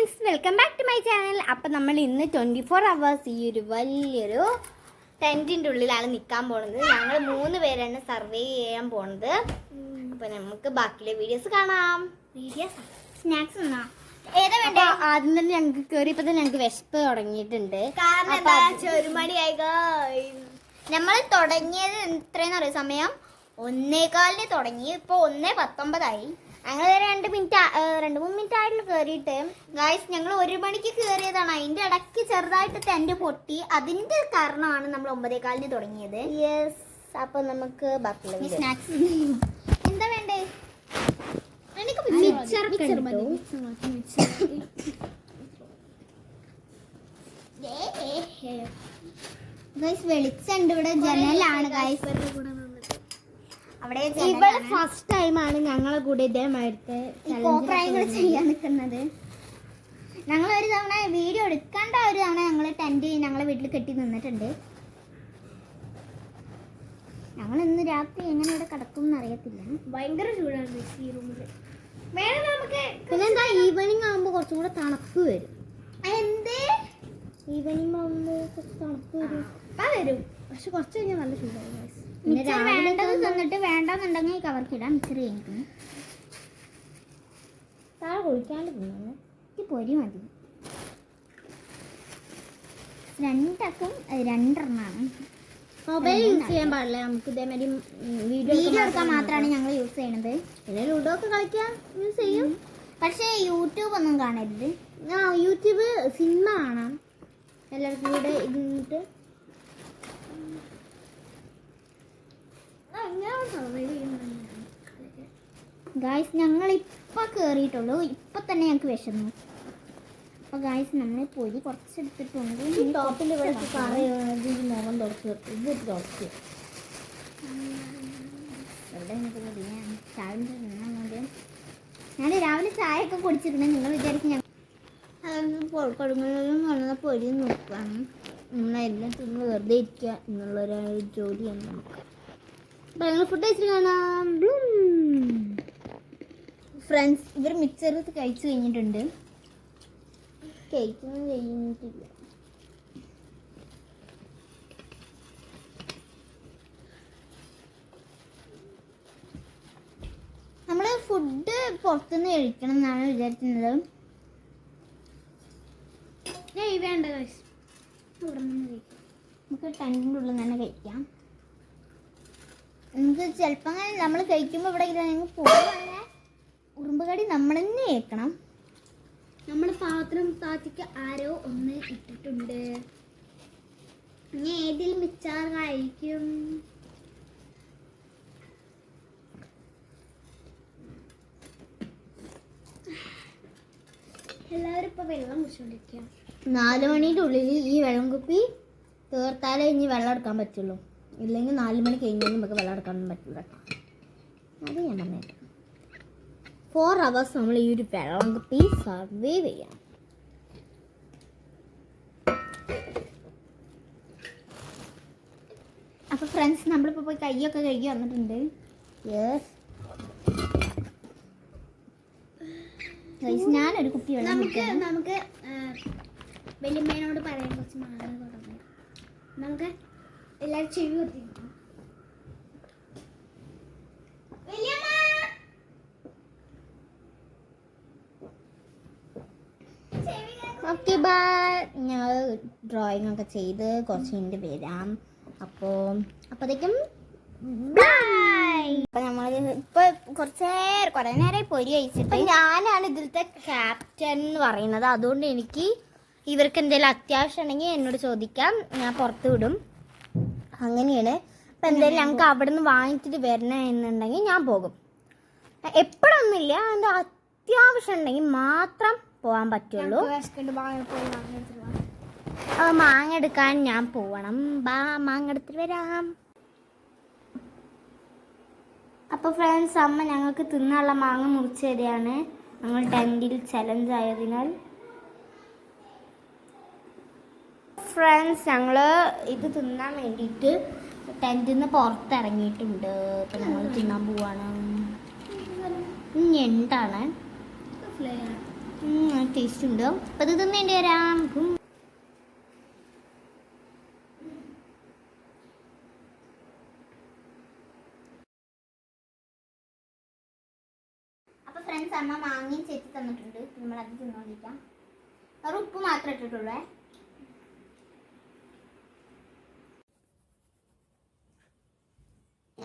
Friends, welcome back to my channel. അപ്പം നമ്മൾ ഇന്ന് 24 hours ഈ ഒരു വലിയൊരു ടെൻറ്റിൻ്റെ ഉള്ളിലാണ് നിൽക്കാൻ പോകുന്നത്. ഞങ്ങൾ 3 പേരാണ് സർവേ ചെയ്യാൻ പോകുന്നത്. അപ്പം നമുക്ക് ബാക്കിയുള്ള വീഡിയോസ് കാണാം. സ്നാക്സ് ആദ്യം തന്നെ ഞങ്ങൾക്ക് കയറിയപ്പോൾ തന്നെ ഞങ്ങൾക്ക് വിശപ്പ് തുടങ്ങിയിട്ടുണ്ട്. കാരണം ഒരു മണിയായി. നമ്മൾ തുടങ്ങിയത് എത്രയെന്ന് അറിയാം, സമയം 1:15 തുടങ്ങി. ഇപ്പോൾ 1:19 ഞങ്ങൾ 2-3 മിനിറ്റ് ആയിട്ടുള്ള കയറിയിട്ട്. ഗായ്സ്, ഞങ്ങൾ 1 മണിക്ക് കയറിയതാണ്. അതിന്റെ ഇടയ്ക്ക് ചെറുതായിട്ട് ടെന്റ് പൊട്ടി. അതിന്റെ കാരണമാണ് നമ്മൾ 9:15 തുടങ്ങിയത്. യെസ്, അപ്പം നമുക്ക് ബാക്കിയുള്ള സ്നാക്സ് എന്താ വേണ്ടേ? എനിക്ക് വെളിച്ചുണ്ട്. ഇവിടെ ജനലാണ് ഗായ്സ്. അവിടെ ഇവിടെ ഫസ്റ്റ് ടൈമാണ് ഞങ്ങളെ കൂടെ ഇതേമായിട്ട് ചെയ്യാൻ നിൽക്കുന്നത്. ഞങ്ങൾ ഒരു തവണ വീഡിയോ എടുക്കേണ്ട ഒരു തവണ ഞങ്ങൾ ടെന്റ് ഞങ്ങളെ വീട്ടിൽ കെട്ടി നിന്നിട്ടുണ്ട്. ഞങ്ങൾ ഇന്ന് രാത്രി എങ്ങനെ ഇവിടെ കിടക്കും എന്ന് അറിയത്തില്ല. ഭയങ്കര ചൂടാണ് ഈ റൂമിൽ. വേണം നമുക്ക്. പിന്നെന്താ, ഈവനിങ് ആകുമ്പോൾ കുറച്ചും കൂടെ തണുപ്പ് വരും. എന്തേ ഈവനിങ് ആകുമ്പോൾ കുറച്ച് തണുപ്പ് വരും. പക്ഷെ കുറച്ച് കഴിഞ്ഞാൽ നല്ല ചൂടായി. വേണ്ടത് തന്നിട്ട് വേണ്ടെന്നുണ്ടെങ്കിൽ കവർക്കിടാം. മിക്സർ കഴിഞ്ഞിരിക്കുന്നു. താഴെ കുളിക്കാണ്ട് തിന്നു. ഇത് പൊരി മതി. രണ്ടാക്കും 2 മൊബൈൽ യൂസ് ചെയ്യാൻ പാടില്ല. നമുക്ക് ഇതേമാതിരി വീഡിയോ എടുക്കാൻ മാത്രമാണ് ഞങ്ങൾ യൂസ് ചെയ്യണത്. പിന്നെ ലുഡോ ഒക്കെ കളിക്കാൻ യൂസ് ചെയ്യും. പക്ഷേ യൂട്യൂബ് ഒന്നും കാണരുത്. യൂട്യൂബ് സിനിമ കാണാം എല്ലാവർക്കും കൂടെ ഇരുന്നിട്ട്. ഗായ്സ്, ഞങ്ങൾ ഇപ്പം കയറിയിട്ടുള്ളൂ. ഇപ്പം തന്നെ ഞങ്ങൾക്ക് വിശന്നു. അപ്പോൾ ഗായ്സ്, നമ്മൾ പൊരി കുറച്ചെടുത്തിട്ടുണ്ട്. ടോപ്പിൽ ഇവിടെ കറി മുഖം തുടച്ച് ഇത് തുടച്ച് ഞാൻ രാവിലെ ചായ ഒക്കെ കുടിച്ചിട്ടുണ്ട്. നിങ്ങൾ വിചാരിക്കും ഞാൻ കൊടുങ്ങലും വന്ന പൊരി നോക്കുകയാണ്. നമ്മളെല്ലാം തിന്ന് വെറുതെ ഇരിക്കുക എന്നുള്ളൊരു ജോലിയാണ് നമുക്ക്. അപ്പം ഞങ്ങൾ ഫുഡ് കഴിച്ചിട്ട് കാണാം. ഫ്രണ്ട്സ്, ഇവർ മിക്സർ കഴിച്ചു കഴിഞ്ഞിട്ടുണ്ട്. കേക്കൊന്നും കഴിഞ്ഞിട്ടില്ല. നമ്മൾ ഫുഡ് പുറത്തുനിന്ന് കഴിക്കണം എന്നാണ് വിചാരിക്കുന്നത്. വേണ്ട, ഇവിടെ നിന്ന് കഴിക്കാം. നമുക്ക് ടെൻറ്റിൻ്റെ ഉള്ളിൽ തന്നെ കഴിക്കാം. നമുക്ക് ചിലപ്പോൾ നമ്മൾ കഴിക്കുമ്പോൾ ഇവിടെ പോകുവാണെങ്കിൽ ഉറുമ്പുകടി നമ്മൾ തന്നെ കേൾക്കണം. നമ്മൾ പാത്രം താത്തിക്ക് ആരോ ഒന്ന് ഇട്ടിട്ടുണ്ട്. ഇനി ഏതിൽ മിച്ചാർ കഴിക്കും? എല്ലാവരും ഇപ്പോൾ വെള്ളം കുടിച്ചുകൊണ്ടിരിക്കുക. 4 മണിയുടെ ഉള്ളിൽ ഈ വെള്ളം കുപ്പി തീർത്താലേ ഇനി വെള്ളം എടുക്കാൻ പറ്റുള്ളൂ. ഇല്ലെങ്കിൽ 4 മണി കഴിഞ്ഞാൽ നമുക്ക് വെള്ളം എടുക്കാനൊന്നും പറ്റില്ല. അത് ഞാൻ പറഞ്ഞേക്കാം. 4 hours നമ്മൾ ഈ ഒരു വെള്ളം കുപ്പി സർവൈവ് ചെയ്യാം. അപ്പോൾ ഫ്രണ്ട്സ്, നമ്മളിപ്പോൾ പോയി കൈയൊക്കെ കഴുകി വന്നിട്ടുണ്ട്. യെസ്, ഞാനൊരു കുപ്പി വെള്ളം നമുക്ക് വലിയമ്മേനോട് പറയാൻ കുറച്ച് മാങ്ങ കൊടുക്കണം. നമുക്ക് എല്ലാവരും ചെവി കൊടുത്തിരിക്കും. Okay, bye. ഞങ്ങൾ ഡ്രോയിങ് ഒക്കെ ചെയ്ത് കുറച്ച് കഴിഞ്ഞിട്ട് വരാം. അപ്പോഴത്തേക്കും ബൈ. അപ്പം നമ്മൾ കുറേ നേരമായി പൊരി കഴിച്ചിട്ട്. ഞാനാണ് ഇതിലത്തെ ക്യാപ്റ്റൻ എന്ന് പറയുന്നത്. അതുകൊണ്ട് എനിക്ക് ഇവർക്ക് എന്തെങ്കിലും അത്യാവശ്യം ഉണ്ടെങ്കിൽ എന്നോട് ചോദിക്കാം, ഞാൻ പുറത്ത് വിടും. അങ്ങനെയാണ്. അപ്പം എന്തെങ്കിലും ഞങ്ങൾക്ക് അവിടെ നിന്ന് വാങ്ങിച്ചിട്ട് വരണം എന്നുണ്ടെങ്കിൽ ഞാൻ പോകും. എപ്പോഴൊന്നുമില്ല, എൻ്റെ അത്യാവശ്യം ഉണ്ടെങ്കിൽ മാത്രം പോകാൻ പറ്റുള്ളൂ. മാങ്ങ എടുക്കാൻ ഞാൻ പോവണം. മാങ്ങ എടുത്തിട്ട് വരാം. അപ്പോൾ ഫ്രണ്ട്സ്, അമ്മ ഞങ്ങൾക്ക് തിന്നാനുള്ള മാങ്ങ മുറിച്ച് തരികയാണ്. ഞങ്ങൾ ടെൻറ്റിൽ ചലഞ്ച് ആയതിനാൽ. ഫ്രണ്ട്സ്, ഞങ്ങൾ ഇത് തിന്നാൻ വേണ്ടിയിട്ട് ടെൻറ്റിൽ നിന്ന് പുറത്തിറങ്ങിയിട്ടുണ്ട്. അപ്പം ഞങ്ങൾ തിന്നാൻ പോവാണ്. ഞണ്ടാണ്. ടേസ്റ്റ് ഉണ്ട്. അപ്പം ഇത് തിന്നേണ്ടി വരാം. അപ്പം ഫ്രണ്ട്സ്, അമ്മ മാങ്ങയും ചെത്തി തന്നിട്ടുണ്ട്. നമ്മളത് തിന്നോണ്ടിരിക്കാം. ഒരു ഉപ്പ് മാത്രമേ ഇട്ടിട്ടുള്ളേ.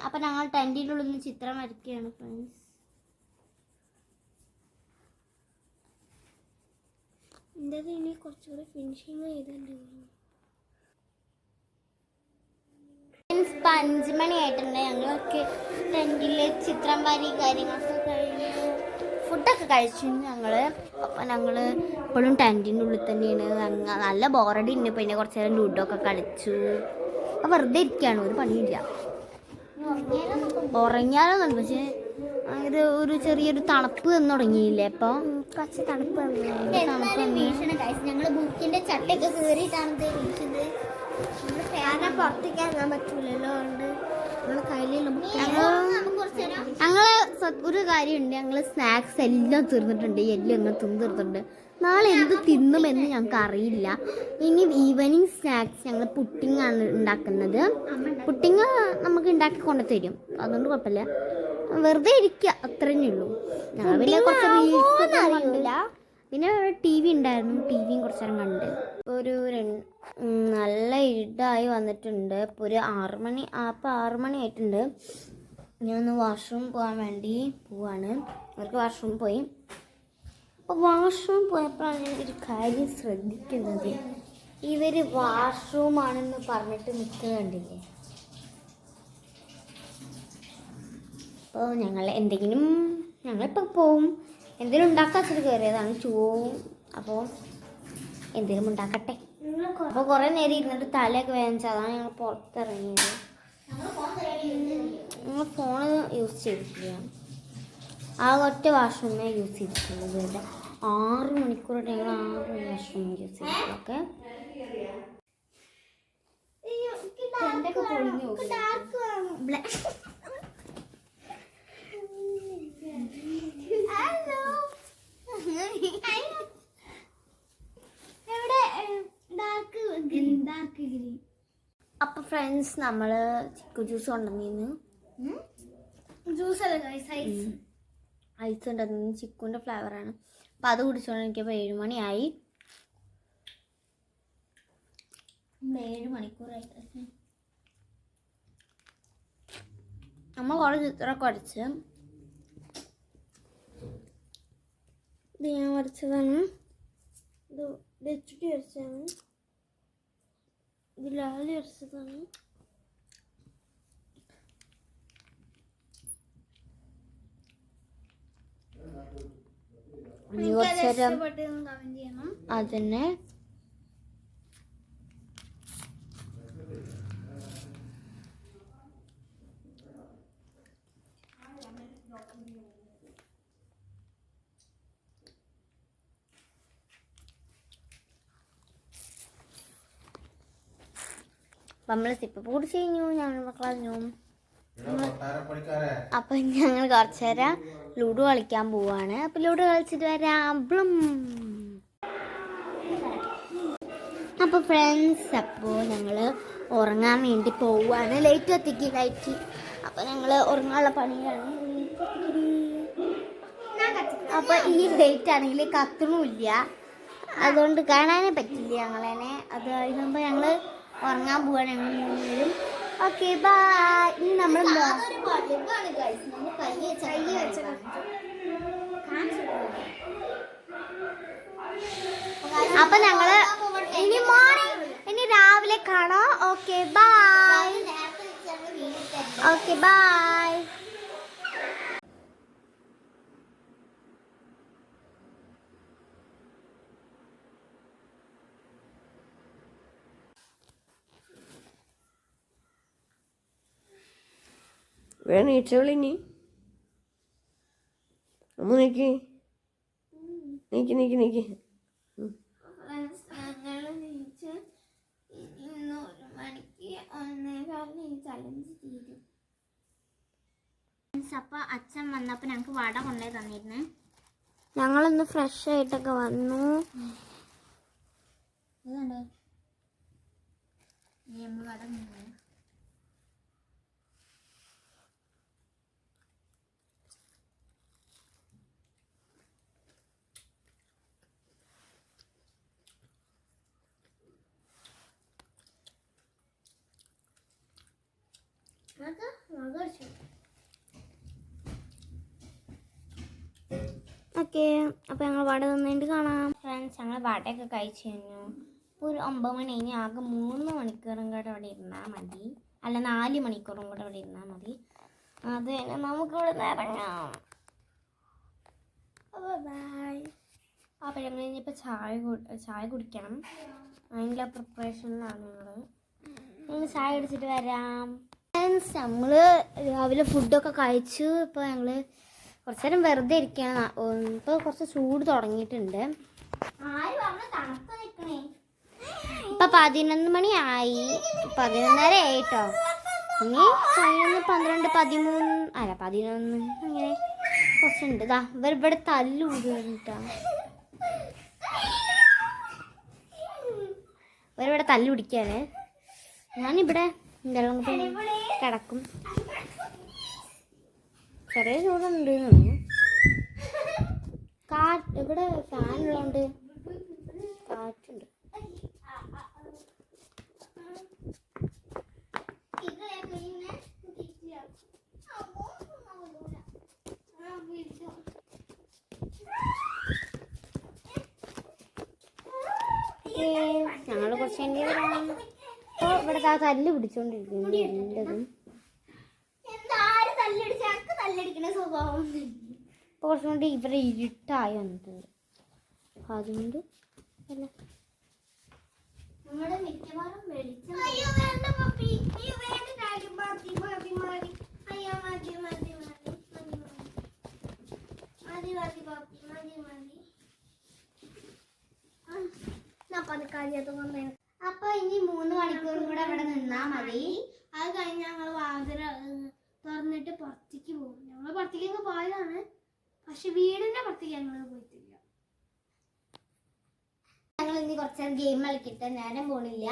അപ്പം ഞങ്ങൾ ടെൻറ്റിൻ്റെ ഉള്ളിൽ നിന്ന് ചിത്രം വരയ്ക്കുകയാണ് ഫ്രണ്ട്സ്. എൻ്റെ ഇനി കുറച്ചുകൂടി ഫിനിഷിങ് ചെയ്തിട്ടുണ്ട്. ഇപ്പം 5 മണിയായിട്ടുണ്ട്. ഞങ്ങളൊക്കെ ടെൻറ്റിലെ ചിത്രം വരി കാര്യങ്ങളൊക്കെ കഴിഞ്ഞ് ഫുഡൊക്കെ കഴിച്ചു ഞങ്ങൾ. അപ്പം ഞങ്ങൾ ഇപ്പോഴും ടെൻറ്റിൻ്റെ ഉള്ളിൽ തന്നെയാണ്. നല്ല ബോറടി ഉണ്ട്. പിന്നെ കുറച്ച് നേരം ലൂഡോ ഒക്കെ കളിച്ചു. അപ്പം വെറുതെ ഇരിക്കുകയാണ്, ഒരു പണിയില്ല. ഉറങ്ങിയാലൊന്നുണ്ട്, പക്ഷേ ഇത് ഒരു ചെറിയൊരു തണുപ്പ് തന്നു തുടങ്ങിയില്ലേ. അപ്പം കുറച്ച് തണുപ്പ് ഞങ്ങൾ ബുക്കിന്റെ ചട്ടയൊക്കെ കയറിയിട്ടാണ് വീശുന്നത്. ഫാനെ പുറത്തേക്ക് ഇറങ്ങാൻ പറ്റൂലല്ലോ, അതുകൊണ്ട് ഞങ്ങള് ഒരു കാര്യമുണ്ട്, ഞങ്ങൾ സ്നാക്സ് എല്ലാം തീർന്നിട്ടുണ്ട്. എല്ലാം ഞങ്ങൾ തീർന്നിട്ടുണ്ട്. നാളെ എന്ത് തിന്നുമെന്ന് ഞങ്ങൾക്ക് അറിയില്ല. ഇനി ഈവനിങ് സ്നാക്സ് ഞങ്ങൾ പുഡിംഗ് ആണ് ഉണ്ടാക്കുന്നത്. പുഡിംഗ് നമുക്ക് ഉണ്ടാക്കി കൊണ്ടു തരും, അതുകൊണ്ട് കുഴപ്പമില്ല. വെറുതെ ഇരിക്കുക, അത്രേ ഉള്ളൂ. രാവിലെ കുറച്ച് റീൽസ് കണ്ടില്ല, പിന്നെ TV ഉണ്ടായിരുന്നു, TVയും കുറച്ച് നേരം കണ്ട്. ഒരു നല്ല ഇരുട്ടായി വന്നിട്ടുണ്ട്. ഇപ്പോൾ ഒരു 6 മണി. അപ്പോൾ 6 മണി ആയിട്ടുണ്ട്. ഞാനൊന്ന് വാഷ്റൂം പോകാൻ വേണ്ടി പോവാണ്. അവർക്ക് വാഷ്റൂം പോയി. അപ്പോൾ വാഷ്റൂം പോയപ്പോഴാണ് ഒരു കാര്യം ശ്രദ്ധിക്കുന്നത്. ഇവർ വാഷ്റൂമാണെന്ന് പറഞ്ഞിട്ട് നിൽക്കുന്നത് കണ്ടില്ലേ. അപ്പോൾ ഞങ്ങളിപ്പോൾ പോവും. എന്തെങ്കിലും ഉണ്ടാക്കാച്ചിട്ട് കയറിയതാണ് അപ്പോൾ എന്തെങ്കിലും ഉണ്ടാക്കട്ടെ. അപ്പോൾ കുറേ നേരം ഇരുന്നിട്ട് തലയൊക്കെ വേദനിച്ചു, അതാണ് ഞങ്ങൾ പുറത്തിറങ്ങിയത്. ഞങ്ങൾ ഫോണ് യൂസ് ചെയ്തിട്ടില്ല, ആ ഒറ്റ വാഷ്റൂമേ യൂസ് ചെയ്തിട്ടുള്ളൂ. ഇവിടെ 6 മണിക്കൂറായിട്ട് ഞങ്ങൾ 6 വാഷ്റൂം യൂസ് ചെയ്തിട്ടുള്ളൊക്കെ. അപ്പൊ ഫ്രണ്ട്സ്, നമ്മള് ചിക്കു ജ്യൂസ് കൊണ്ടുവന്നിരുന്നു. ഐസ് ഉണ്ടായിരുന്നു, ചിക്കുവിന്റെ ഫ്ലേവറാണ്. അപ്പൊ അത് കുടിച്ചോണ്ട് എനിക്കപ്പോൾ 7 മണിയായി. 7 മണിക്കൂറായിട്ട് നമ്മൾ കുറേ ചിത്രമൊക്കെ വരച്ച്. ഇത് ഞാൻ വരച്ചതാണ്. ഇത് HT വരച്ചതാണ്. ഇത് ലാലി വരച്ചതാണ്. അതന്നെ നമ്മൾ സിപ്പ് കുടിച്ച് കഴിഞ്ഞു, ഞങ്ങൾ കളഞ്ഞു. അപ്പം ഞങ്ങൾ കുറച്ച് നേരം ലൂഡോ കളിക്കാൻ പോവാണ്. അപ്പം ലൂഡോ കളിച്ചിട്ട് വരാം. അപ്പോൾ ഫ്രണ്ട്സ്, അപ്പോൾ ഞങ്ങൾ ഉറങ്ങാൻ വേണ്ടി പോവാണ്. ലൈറ്റ് കത്തിക്ക്, ലൈറ്റ്. അപ്പോൾ ഞങ്ങൾ ഉറങ്ങാനുള്ള പണിയാണ്. അപ്പോൾ ഈ ലൈറ്റ് ആണെങ്കിൽ കത്തണമില്ല, അതുകൊണ്ട് കാണാനേ പറ്റില്ല ഞങ്ങളതിനെ. അത് കഴിയുമ്പോൾ ഞങ്ങൾ ഉറങ്ങാൻ പോവാണ് ഞങ്ങൾ 3 പേരും. Okay, bye. ഇനി നമ്മൾ അപ്പൊ ഞങ്ങള് ഇനി രാവിലെ കാണാം. Okay, bye. Okay, bye. വേണം ഈച്ചകളിനി. അമ്മ നീക്കി നീക്കി നീക്കി നീക്കി. അപ്പൊ അച്ഛൻ വന്നപ്പോ ഞങ്ങക്ക് വട കൊണ്ടുപോയി തന്നിരുന്നു. ഞങ്ങളൊന്ന് ഫ്രഷ് ആയിട്ടൊക്കെ വന്നു. അതുകൊണ്ട് നമ്മൾ വട നിന്ന് ഓക്കെ, അപ്പോൾ ഞങ്ങൾ വട തിന്നിട്ട് കാണാം. ഫ്രണ്ട്സ്, ഞങ്ങൾ വടയൊക്കെ കഴിച്ച് കഴിഞ്ഞു. ഇപ്പോൾ ഒരു 9 മണി കഴിഞ്ഞ് ആകെ 3 മണിക്കൂറും കൂടെ അവിടെ ഇരുന്നാൽ മതി. അല്ല, 4 മണിക്കൂറും കൂടെ അവിടെ ഇരുന്നാൽ മതി. അത് തന്നെ നമുക്കിവിടെ നിന്ന് ഇറങ്ങാം. ബൈ. അപ്പോൾ ഞങ്ങൾ ഇനിയിപ്പോൾ ചായ കുടിക്കണം. അതിൻ്റെ പ്രിപ്പറേഷനിലാണ് ഞങ്ങൾ ചായ കുടിച്ചിട്ട് വരാം. ഫ്രണ്ട്സ്, നമ്മൾ രാവിലെ ഫുഡൊക്കെ കഴിച്ചു. ഇപ്പോൾ ഞങ്ങൾ കുറച്ച് നേരം വെറുതെ ഇരിക്കുകയാണ്. ഇപ്പോൾ കുറച്ച് ചൂട് തുടങ്ങിയിട്ടുണ്ട്. ഇപ്പം 11 മണിയായി, 11:30 ആയിട്ടോ. ഇനി 11, 12, 13 അല്ല 11 അങ്ങനെ കുറച്ചുണ്ട്. ഇതാ ഇവിടെ തല്ലുകൂടിട്ടാ, ഇവരിവിടെ തല്ലു പിടിക്കാണ്. ഞാനിവിടെ വെള്ളം കിടക്കും. ചെറിയ ചൂടുണ്ട്. ഇവിടെ ഫാനുള്ളതുകൊണ്ട് കാറ്റുണ്ട്. ഞങ്ങൾ കുറച്ച് ഇപ്പോൾ ഇവിടെ തല്ല് പിടിച്ചോണ്ടിരിക്കുന്നു എല്ലാതും. ഇപ്പോൾ കുറച്ചും കൊണ്ട് ഇവിടെ ഇരുട്ടായി വന്നിട്ടുണ്ട്. അതുകൊണ്ട് അല്ല നമ്മുടെ മിക്കവാറും വെളിച്ചം അപ്പൊ ഇനി 3 മണിക്കൂറും കൂടെ ഇവിടെ നിന്നാ മതി. അത് കഴിഞ്ഞ് ഞങ്ങൾ വാതിൽ തുറന്നിട്ട് പുറത്തേക്ക് പോകും. ഞങ്ങൾ പുറത്തേക്കൊക്കെ പോയതാണ്, പക്ഷെ വീടിന്റെ പുറത്തേക്ക് ഞങ്ങൾ പോയിട്ടില്ല. ഞങ്ങൾ ഇനി കുറച്ച് ഗെയിം കളിക്കട്ടെ. നേരം പോണില്ല.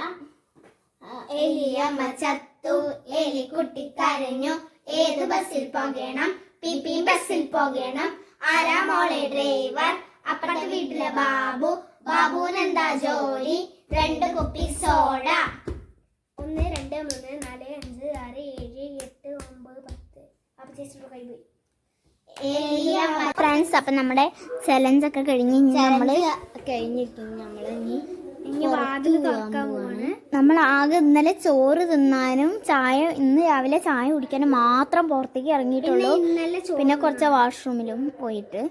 എലിയമ്മ ചത്തു, എലിക്കുട്ടി കരഞ്ഞു, ഏത് ബസ്സിൽ പോകണം, പിപി ബസ്സിൽ പോകണം, ആരാ മോളെ ഡ്രൈവർ, അപ്പുറത്തെ വീട്ടിലെ ബാബു, ബാബുവിനെന്താ ജോലി, 2 കുപ്പി സോഡ. 1, 2, 3, 4, 5, 6, 7, 8, 9, 10. അപ്പൊ ചേച്ചിയുടെ കൈ പോയി. ഫ്രണ്ട്സ്, അപ്പൊ നമ്മുടെ ചലഞ്ച് ഒക്കെ കഴിഞ്ഞ് നമ്മള് കഴിഞ്ഞിരിക്കുന്നു. നമ്മള് ഇനി വാതിൽ തുറക്കാൻ പോവാണ്. നമ്മൾ ആകെ ഇന്നലെ ചോറ് തിന്നാനും ഇന്ന് രാവിലെ ചായ കുടിക്കാനും മാത്രം പുറത്തേക്ക് ഇറങ്ങിയിട്ടുള്ളൂ. പിന്നെ കുറച്ച് വാഷ്റൂമിലും പോയിട്ട്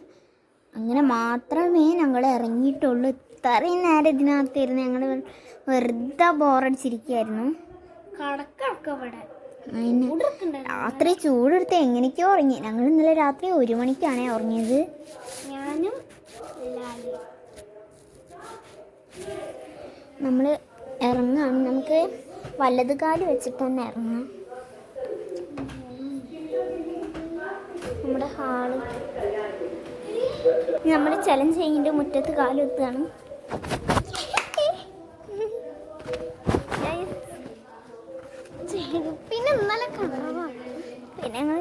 അങ്ങനെ മാത്രമേ ഞങ്ങൾ ഇറങ്ങിയിട്ടുള്ളൂ. ഇത്രയും നേരം ഇതിനകത്തിരുന്ന് ഞങ്ങൾ വെറുതെ ബോറടിച്ചിരിക്കുകയായിരുന്നു. രാത്രി ചൂടെടുത്ത് എങ്ങനെയൊക്കെയോ ഉറങ്ങി. ഞങ്ങൾ ഇന്നലെ രാത്രി 1 മണിക്കാണ് ഉറങ്ങിയത്. ഞാനും നമ്മൾ ഇറങ്ങാം. നമുക്ക് വലത് കാല് വെച്ചിട്ട് തന്നെ ഇറങ്ങാം. നമ്മുടെ ഹാള് നമ്മൾ ചലഞ്ച് ചെയ്യുന്നതിൻ്റെ മുറ്റത്ത് കാലെത്തുകയാണ്. പിന്നെ ഇന്നലെ കാണാം. പിന്നെ ഞങ്ങൾ